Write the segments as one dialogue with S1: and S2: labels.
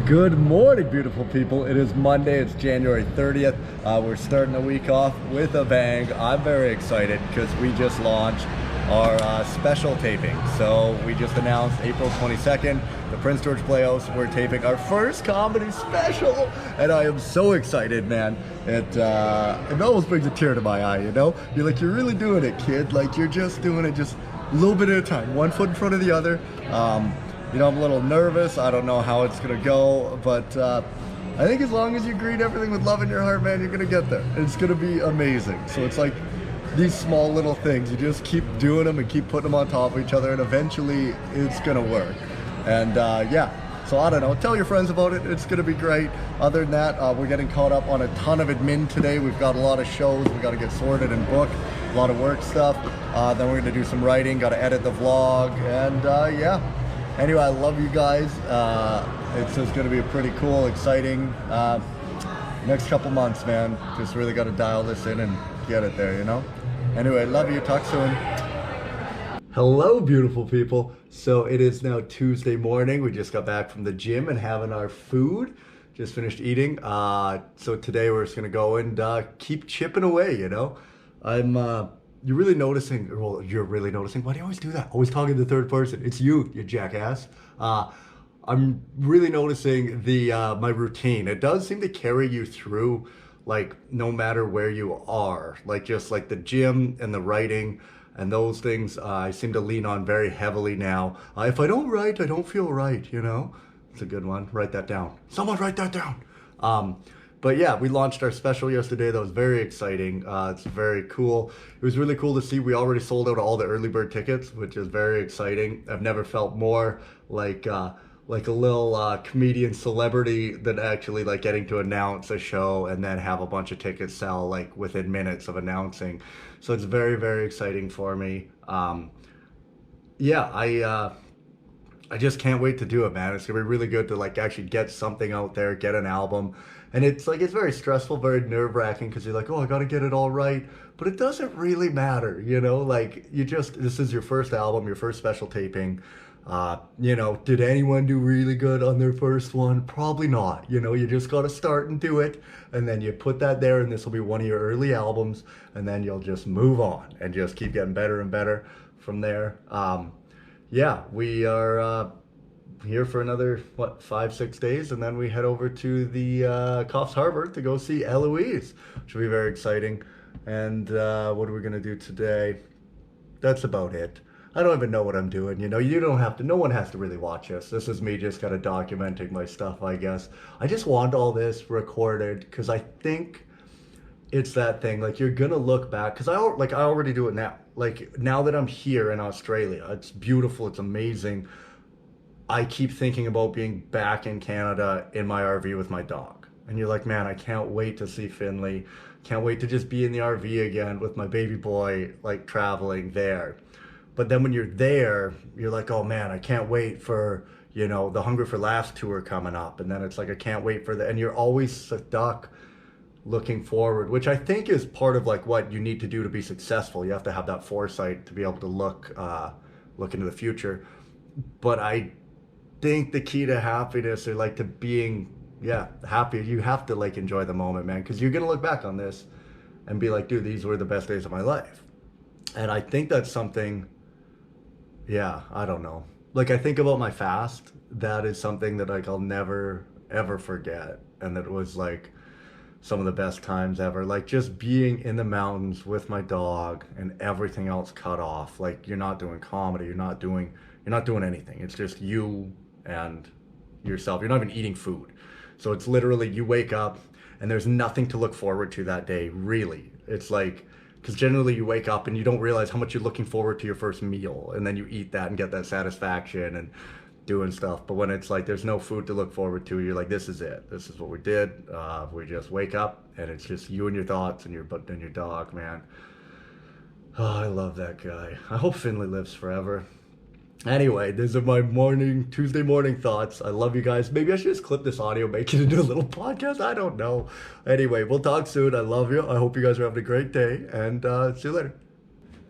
S1: Good morning, beautiful people. It is Monday. It's January 30th. We're starting the week off with a bang. I'm very excited because we just launched our special taping. So we just announced April 22nd, the Prince George Playhouse. We're taping our first comedy special, and I am so excited, man. It almost brings a tear to my eye, you know? You're really doing it, kid. Like, you're just doing it just a little bit at a time, one foot in front of the other. I'm a little nervous. I don't know how it's gonna go, but I think as long as you greet everything with love in your heart, man, you're gonna get there. It's gonna be amazing. So it's like these small little things. You just keep doing them and keep putting them on top of each other, and eventually it's gonna work. And yeah, so I don't know. Tell your friends about it. It's gonna be great. Other than that, we're getting caught up on a ton of admin today. We've got a lot of shows. We got to get sorted and booked. A lot of work stuff. Then we're gonna do some writing. Got to edit the vlog, and yeah. Anyway, I love you guys. It's just going to be a pretty cool, exciting next couple months, man. Just really got to dial this in and get it there, you know? Anyway, love you. Talk soon. Hello, beautiful people. So it is now Tuesday morning. We just got back from the gym and having our food. Just finished eating. So today we're just going to go and keep chipping away, you know? You're really noticing, well, you're really noticing, why do you always do that? Always talking to the third person. It's you jackass. I'm really noticing my routine. It does seem to carry you through, like, no matter where you are. Like, just like the gym and the writing and those things, I seem to lean on very heavily now. If I don't write, I don't feel right, you know? It's a good one. Write that down. Someone write that down. But yeah, we launched our special yesterday. That was very exciting. It's very cool. It was really cool to see we already sold out all the early bird tickets, which is very exciting. I've never felt more like a little comedian celebrity than actually like getting to announce a show and then have a bunch of tickets sell like within minutes of announcing. So it's very, very exciting for me. Yeah, I just can't wait to do it, man. It's gonna be really good to like actually get something out there, get an album. And it's very stressful, very nerve-wracking because you're like, oh, I gotta get it all right. But it doesn't really matter, you know? Like, this is your first album, your first special taping. You know, did anyone do really good on their first one? Probably not. You know, you just gotta start and do it. And then you put that there, and this will be one of your early albums. And then you'll just move on and just keep getting better and better from there. Yeah, we are here for another, 5-6 days, and then we head over to the Coffs Harbour to go see Eloise, which will be very exciting. And what are we gonna do today? That's about it. I don't even know what I'm doing, you know. You don't have to, no one has to really watch this. This is me just kind of documenting my stuff, I guess. I just want all this recorded because I think it's that thing, like, you're gonna look back, because I already do it now. Like, now that I'm here in Australia, it's beautiful, it's amazing. I keep thinking about being back in Canada in my RV with my dog. And you're like, man, I can't wait to see Finley. Can't wait to just be in the RV again with my baby boy, like, traveling there. But then when you're there, you're like, oh man, I can't wait for, you know, the Hunger for Laughs tour coming up. And then it's like, I can't wait for and you're always stuck looking forward, which I think is part of like what you need to do to be successful. You have to have that foresight to be able to look into the future. But I think the key to happiness, or like to being happy, you have to like enjoy the moment, man, because you're gonna look back on this and be like, dude, these were the best days of my life. And I think that's something, I don't know, like, I think about my fast. That is something that like I'll never ever forget, and that was like some of the best times ever. Like, just being in the mountains with my dog and everything else cut off. Like, you're not doing comedy, you're not doing anything. It's just you and yourself. You're not even eating food. So it's literally, you wake up and there's nothing to look forward to that day, really. It's like, because generally you wake up and you don't realize how much you're looking forward to your first meal, and then you eat that and get that satisfaction and doing stuff. But when it's like there's no food to look forward to, you're like, this is it. This is what we did. We just wake up and it's just you and your thoughts and your dog, man. Oh, I love that guy. I hope Finley lives forever. Anyway, these are my Tuesday morning thoughts. I love you guys. Maybe I should just clip this audio, make it into a little podcast. I don't know. Anyway, we'll talk soon. I love you. I hope you guys are having a great day, and see you later.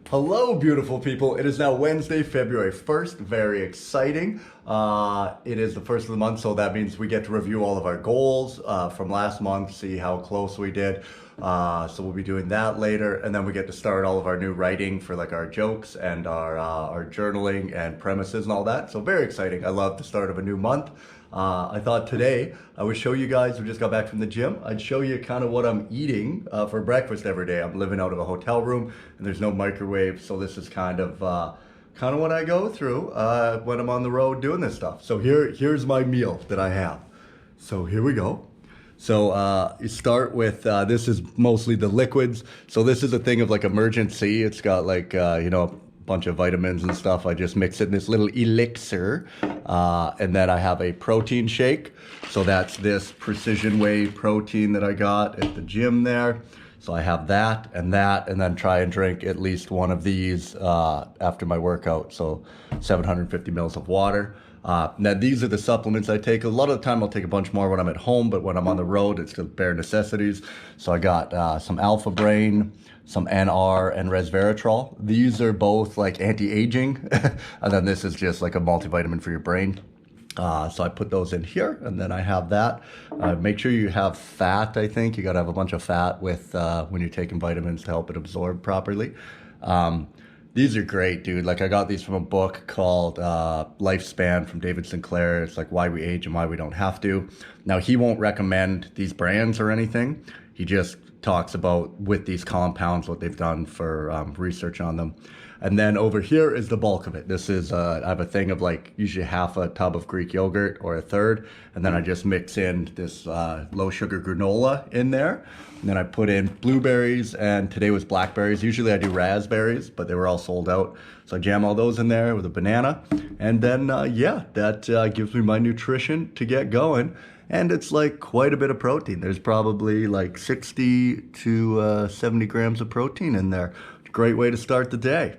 S1: Hello, beautiful people. It is now Wednesday, February 1st. Very exciting. It is the first of the month, so that means we get to review all of our goals from last month, see how close we did. So we'll be doing that later, and then we get to start all of our new writing for like our jokes and our journaling and premises and all that. So very exciting. I love the start of a new month. I thought today I would show you guys, we just got back from the gym, I'd show you kind of what I'm eating for breakfast every day. I'm living out of a hotel room and there's no microwave, so this is kind of what I go through when I'm on the road doing this stuff. So here's my meal that I have. So here we go. So you start with, this is mostly the liquids. So this is a thing of like emergency. It's got like, bunch of vitamins and stuff. I just mix it in this little elixir, and then I have a protein shake. So that's this Precision Whey protein that I got at the gym there. So I have that, and then try and drink at least one of these after my workout. So 750 mils of water. Now these are the supplements I take. A lot of the time I'll take a bunch more when I'm at home, but when I'm on the road, it's the bare necessities. So I got some Alpha Brain, some NR, and resveratrol. These are both like anti-aging, and then this is just like a multivitamin for your brain. So I put those in here, and then I have that. Make sure you have fat, I think. You gotta have a bunch of fat with when you're taking vitamins to help it absorb properly. These are great, dude. Like I got these from a book called Lifespan from David Sinclair. It's like why we age and why we don't have to. Now he won't recommend these brands or anything. He just talks about with these compounds, what they've done for research on them. And then over here is the bulk of it. This is, I have a thing of like usually half a tub of Greek yogurt or a third. And then I just mix in this low sugar granola in there. And then I put in blueberries, and today was blackberries. Usually I do raspberries, but they were all sold out. So I jam all those in there with a banana. And then, that gives me my nutrition to get going. And it's like quite a bit of protein. There's probably like 60 to 70 grams of protein in there. Great way to start the day.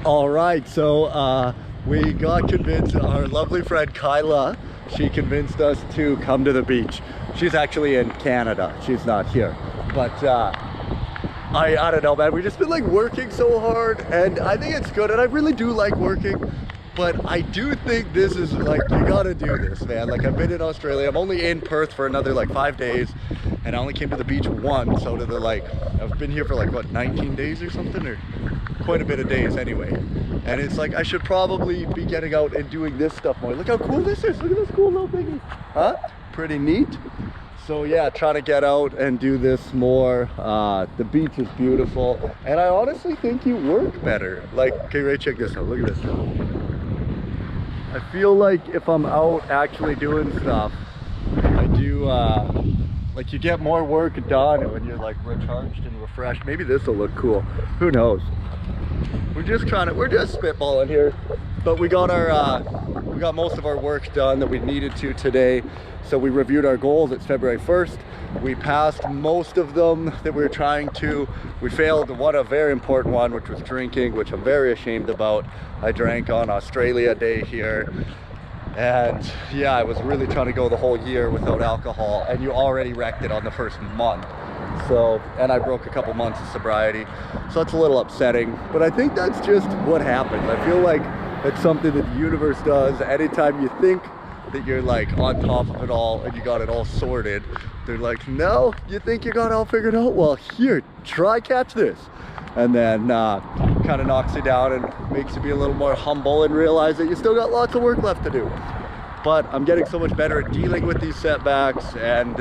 S1: All right, so we got convinced, our lovely friend Kyla, she convinced us to come to the beach. She's actually in Canada, she's not here. But I don't know, man, we've just been like working so hard, and I think it's good, and I really do like working. But I do think this is like, you gotta do this, man. Like I've been in Australia, I'm only in Perth for another like 5 days, and I only came to the beach once, so I've been here for like what, 19 days or something, or quite a bit of days anyway. And it's like, I should probably be getting out and doing this stuff more. Look how cool this is, look at this cool little thingy. Huh? Pretty neat. So yeah, trying to get out and do this more. The beach is beautiful, and I honestly think you work better. Like, okay, Ray, check this out, look at this. I feel like if I'm out actually doing stuff, I do, like you get more work done when you're like recharged and refreshed. Maybe this will look cool, who knows. We're just spitballing here, but we got most of our work done that we needed to today. So we reviewed our goals. It's February 1st. We passed most of them that we were trying to. We failed a very important one, which was drinking, which I'm very ashamed about. I drank on Australia Day here. And yeah, I was really trying to go the whole year without alcohol, and you already wrecked it on the first month. So, and I broke a couple months of sobriety. So it's a little upsetting, but I think that's just what happens. I feel like it's something that the universe does. Anytime you think that you're like on top of it all and you got it all sorted, they're like, no, you think you got it all figured out? Well, here, try catch this. And then kind of knocks you down and makes you be a little more humble and realize that you still got lots of work left to do. But I'm getting so much better at dealing with these setbacks, and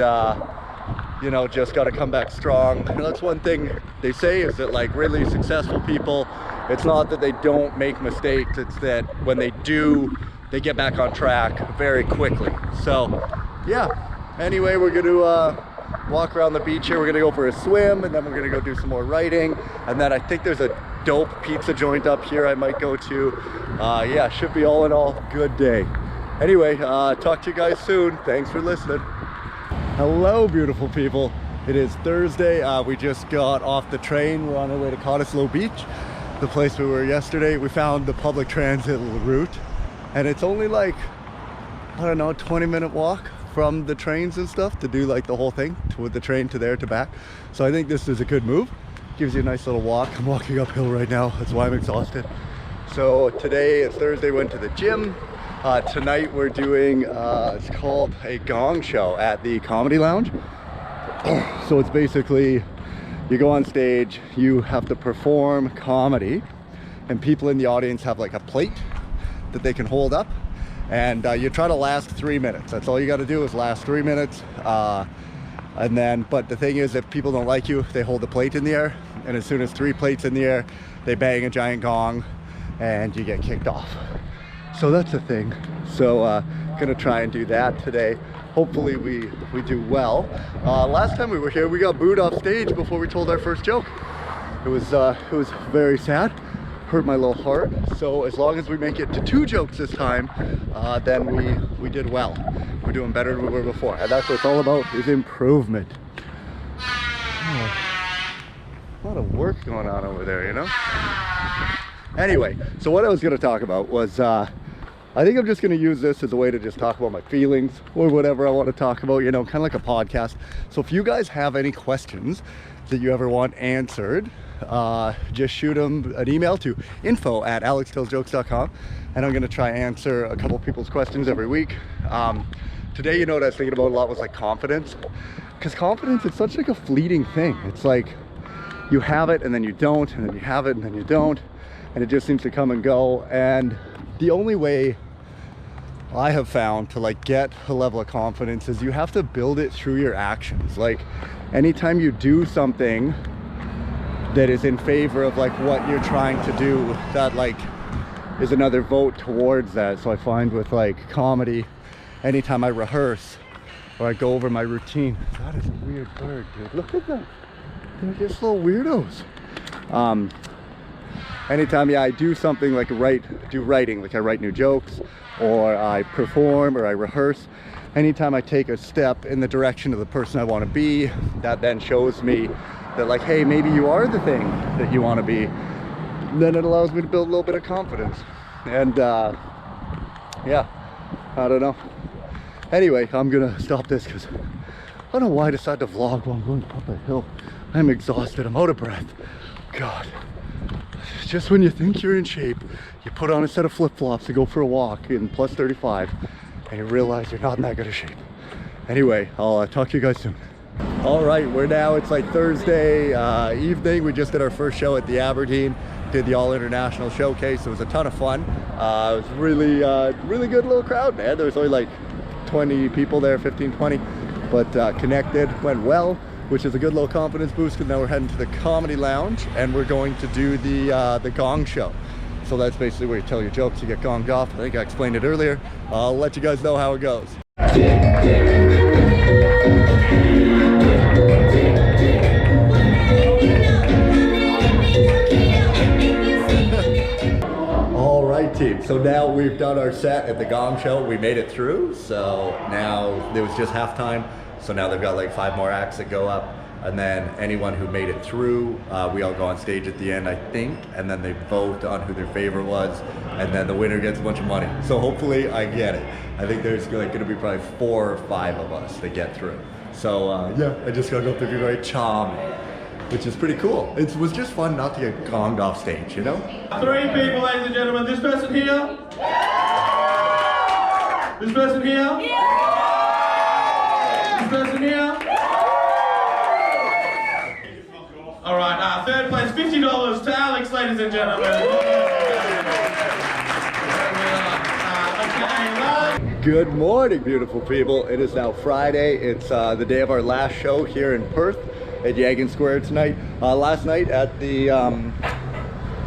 S1: just got to come back strong. And that's one thing they say, is that like really successful people, it's not that they don't make mistakes, it's that when they do, they get back on track very quickly. So yeah, anyway, we're gonna walk around the beach here. We're gonna go for a swim, and then we're gonna go do some more writing, and then I think there's a dope pizza joint up here I might go to. Yeah, should be all in all good day. Anyway, talk to you guys soon. Thanks for listening. Hello, beautiful people. It is Thursday. We just got off the train. We're on our way to Cottesloe Beach, the place we were yesterday. We found the public transit route, and it's only like, I don't know, 20-minute walk from the trains and stuff to do like the whole thing with the train to there to back. So I think this is a good move. gives you a nice little walk. I'm walking uphill right now, that's why I'm exhausted. So today is Thursday, went to the gym. Tonight we're doing, it's called a gong show at the Comedy Lounge. So it's basically, you go on stage, you have to perform comedy, and people in the audience have like a plate that they can hold up, and you try to last 3 minutes. That's all you got to do is last 3 minutes. And then, but the thing is, if people don't like you, they hold the plate in the air, and as soon as 3 plates in the air, they bang a giant gong and you get kicked off. So that's the thing. So gonna try and do that today. Hopefully we do well. Last time we were here, we got booed off stage before we told our first joke. It was very sad, hurt my little heart. So as long as we make it to 2 jokes this time, then we did well. We're doing better than we were before, and that's what it's all about, is improvement. Oh, a lot of work going on over there, you know? Anyway, so what I was going to talk about was, I think I'm just going to use this as a way to just talk about my feelings or whatever I want to talk about, you know, kind of like a podcast. So if you guys have any questions that you ever want answered, just shoot them an email to info@alextellsjokes.com, and I'm going to try and answer a couple people's questions every week. Today, you know what I was thinking about a lot was like confidence, because confidence is such like a fleeting thing. It's like you have it and then you don't, and then you have it and then you don't, and it just seems to come and go. And the only way I have found to like get a level of confidence is you have to build it through your actions. Like anytime you do something that is in favor of like what you're trying to do, that like is another vote towards that. So I find with like comedy, anytime I rehearse or I go over my routine, that is a weird bird, dude. Look at them. They're just little weirdos. Anytime, I do something like writing, like I write new jokes, or I perform, or I rehearse, anytime I take a step in the direction of the person I want to be, that then shows me that like, hey, maybe you are the thing that you want to be. Then it allows me to build a little bit of confidence. And yeah, I don't know. Anyway, I'm gonna stop this because I don't know why I decided to vlog while I'm going up a hill. I'm exhausted, I'm out of breath. God. Just when you think you're in shape, you put on a set of flip-flops to go for a walk in plus 35, and you realize you're not in that good of shape. Anyway, I'll talk to you guys soon. All right, it's like Thursday evening. We just did our first show at the Aberdeen, did the All International Showcase. It was a ton of fun. It was really good little crowd, man. There was only like 20 people there, 15, 20, but connected, went well, which is a good little confidence boost, because now we're heading to the Comedy Lounge and we're going to do the gong show. So that's basically where you tell your jokes, you get gonged off. I think I explained it earlier. I'll let you guys know how it goes. All right, team, so now we've done our set at the gong show. We made it through, so now it was just halftime. So now they've got like 5 more acts that go up, and then anyone who made it through, we all go on stage at the end, I think, and then they vote on who their favorite was, and then the winner gets a bunch of money. So hopefully I get it. I think there's like going to be probably 4 or 5 of us that get through. So yeah, I just got to go up to be very charming, which is pretty cool. It was just fun not to get gonged off stage, you know? 3 people, ladies and gentlemen. This person here. This person here. Person here. All right, 3rd place, $50 to Alex, ladies and gentlemen. Good morning, beautiful people. It is now Friday. It's the day of our last show here in Perth at Yagan Square tonight. Last night at the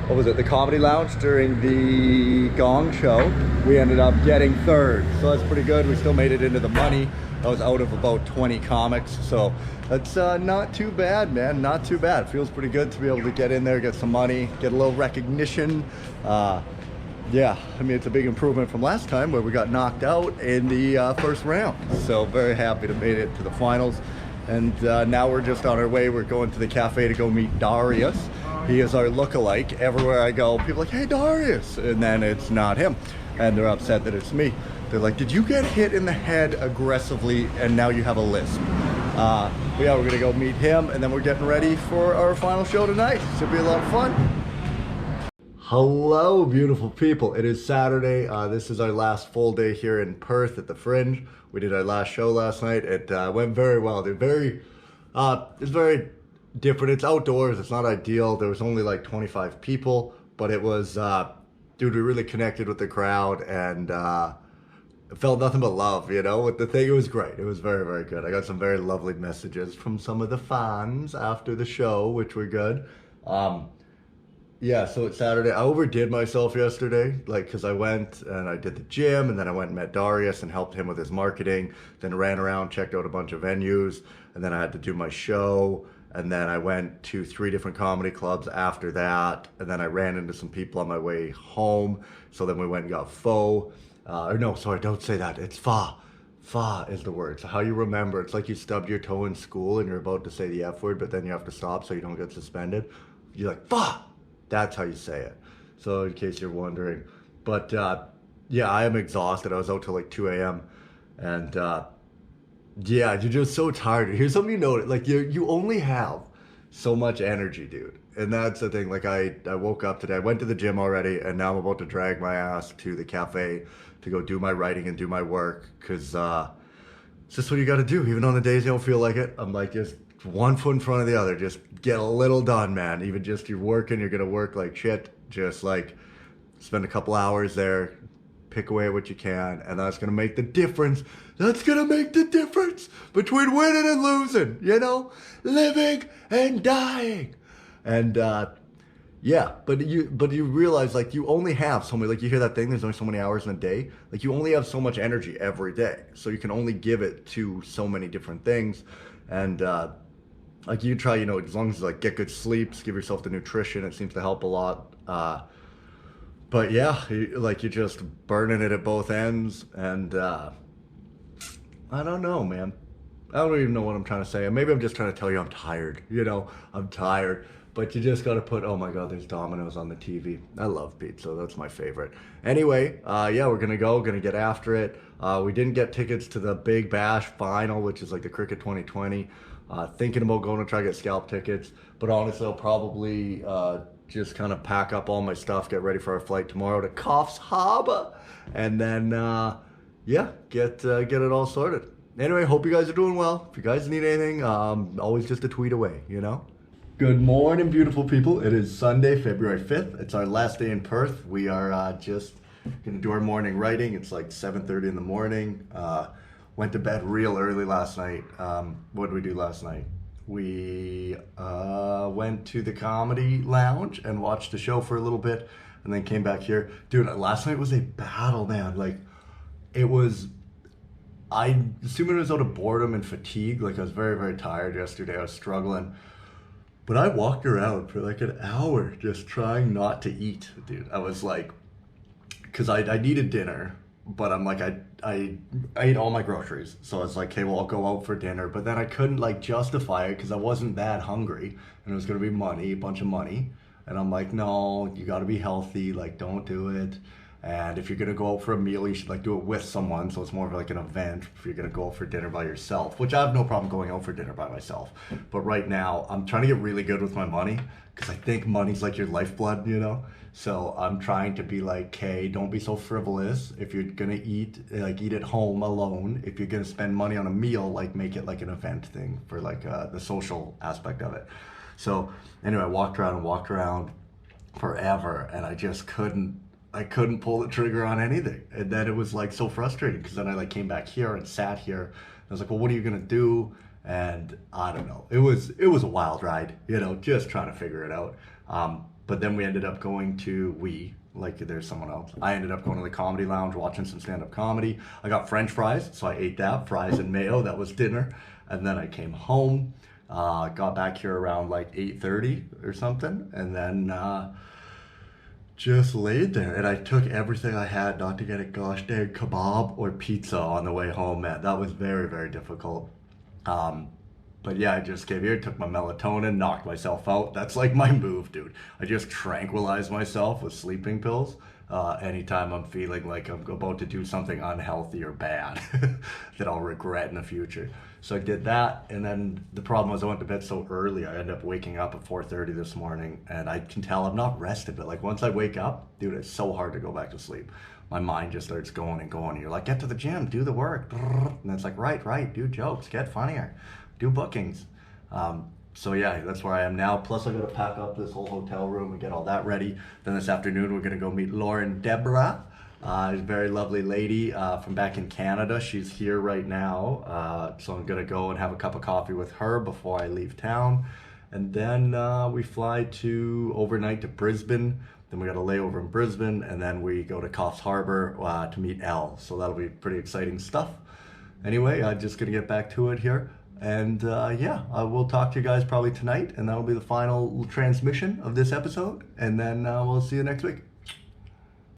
S1: what was it, the Comedy Lounge during the gong show, we ended up getting 3rd, so that's pretty good. We still made it into the money. I was out of about 20 comics, so that's not too bad, man, not too bad. It feels pretty good to be able to get in there, get some money, get a little recognition. Yeah, I mean, it's a big improvement from last time where we got knocked out in the first round. So very happy to made it to the finals. And now we're just on our way. We're going to the cafe to go meet Darius. He is our lookalike. Everywhere I go, people are like, hey, Darius. And then it's not him. And they're upset that it's me. They're like, did you get hit in the head aggressively and now you have a lisp? But yeah, we're gonna go meet him, and then we're getting ready for our final show tonight. Should be a lot of fun. Hello, beautiful people. It is Saturday. This is our last full day here in Perth at the Fringe. We did our last show last night. It went very well. It's very different. It's outdoors. It's not ideal. There was only like 25 people, but it was, dude, we really connected with the crowd, and it felt nothing but love, you know, with the thing. It was great. It was very, very good. I got some very lovely messages from some of the fans after the show, which were good. Yeah, so it's Saturday. I overdid myself yesterday, like, because I went and I did the gym, and then I went and met Darius and helped him with his marketing, then ran around, checked out a bunch of venues, and then I had to do my show, and then I went to 3 different comedy clubs after that, and then I ran into some people on my way home, so then we went and got pho, or no, sorry, don't say that, it's pho. Pho is the word. So how you remember, it's like you stubbed your toe in school and you're about to say the F word, but then you have to stop so you don't get suspended. You're like, pho! That's how you say it. So in case you're wondering. But yeah, I am exhausted. I was out till like 2 a.m. And yeah, you're just so tired. Here's something you notice. Like you only have so much energy, dude. And that's the thing. Like I woke up today. I went to the gym already. And now I'm about to drag my ass to the cafe to go do my writing and do my work. Because it's just what you got to do. Even on the days you don't feel like it. I'm like just one foot in front of the other. Just get a little done, man. Even just you're working, you're gonna work like shit. Just like spend a couple hours there, pick away at what you can, and that's gonna make the difference. That's gonna make the difference between winning and losing, you know? Living and dying. And yeah, but you realize like you only have so many, like you hear that thing, there's only so many hours in a day. Like you only have so much energy every day. So you can only give it to so many different things. And like you try, you know, as long as you like get good sleeps, give yourself the nutrition, it seems to help a lot. But yeah, you're just burning it at both ends, and I don't know, man. I don't even know what I'm trying to say. Maybe I'm just trying to tell you I'm tired. You know, I'm tired. But you just gotta put, oh my God, there's Domino's on the TV. I love pizza, that's my favorite. Anyway, yeah, we're gonna get after it. We didn't get tickets to the Big Bash Final, which is like the Cricket 2020. Thinking about going to try to get scalp tickets, but honestly, I'll probably just kind of pack up all my stuff, get ready for our flight tomorrow to Coffs Harbour, and then yeah, get it all sorted. Anyway, hope you guys are doing well. If you guys need anything, always just a tweet away, you know? Good morning, beautiful people. It is Sunday, February 5th. It's our last day in Perth. We are just gonna do our morning writing. It's like 7:30 in the morning. Went to bed real early last night. What did we do last night? We went to the comedy lounge and watched the show for a little bit, and then came back here. Dude, last night was a battle, man. Like, it was, I assume it was out of boredom and fatigue. Like, I was very, very tired yesterday. I was struggling. But I walked around for like an hour just trying not to eat, dude. I was like, because I needed dinner, but I'm like, I ate all my groceries. So I was like, okay, well, I'll go out for dinner. But then I couldn't like justify it because I wasn't that hungry. And it was going to be money, a bunch of money. And I'm like, no, you got to be healthy. Like, don't do it. And if you're going to go out for a meal, you should like do it with someone. So it's more of like an event if you're going to go out for dinner by yourself, which I have no problem going out for dinner by myself. But right now I'm trying to get really good with my money because I think money's like your lifeblood, you know? So I'm trying to be like, hey, don't be so frivolous. If you're going to eat, like eat at home alone. If you're going to spend money on a meal, like make it like an event thing for like the social aspect of it. So anyway, I walked around forever and I just couldn't pull the trigger on anything. And then it was like so frustrating because then I like came back here and sat here. I was like, well, what are you gonna do? And I don't know. It was a wild ride, you know, just trying to figure it out. But then we ended up going to, like there's someone else. I ended up going to the comedy lounge, watching some stand-up comedy. I got French fries, so I ate that, fries and mayo, that was dinner. And then I came home, got back here around like 8:30 or something. And then, just laid there, and I took everything I had not to get a gosh dang kebab or pizza on the way home, man. That was very, very difficult. But yeah, I just came here, took my melatonin, knocked myself out. That's like my move, dude. I just tranquilized myself with sleeping pills, anytime I'm feeling like I'm about to do something unhealthy or bad that I'll regret in the future. So I did that, and then the problem was I went to bed so early. I ended up waking up at 4:30 this morning, and I can tell I'm not rested, but like once I wake up, dude, it's so hard to go back to sleep. My mind just starts going and going. You're like, get to the gym, do the work. And it's like, right, do jokes, get funnier, do bookings. So yeah, that's where I am now. Plus I gotta pack up this whole hotel room and get all that ready. Then this afternoon we're gonna go meet Lauren Deborah, a very lovely lady from back in Canada. She's here right now. So I'm gonna go and have a cup of coffee with her before I leave town. And then we fly to overnight to Brisbane. Then we got a layover in Brisbane, and then we go to Coffs Harbour to meet Elle. So that'll be pretty exciting stuff. Anyway, I'm just gonna get back to it here. And yeah, I will talk to you guys probably tonight, and that'll be the final transmission of this episode. And then we'll see you next week.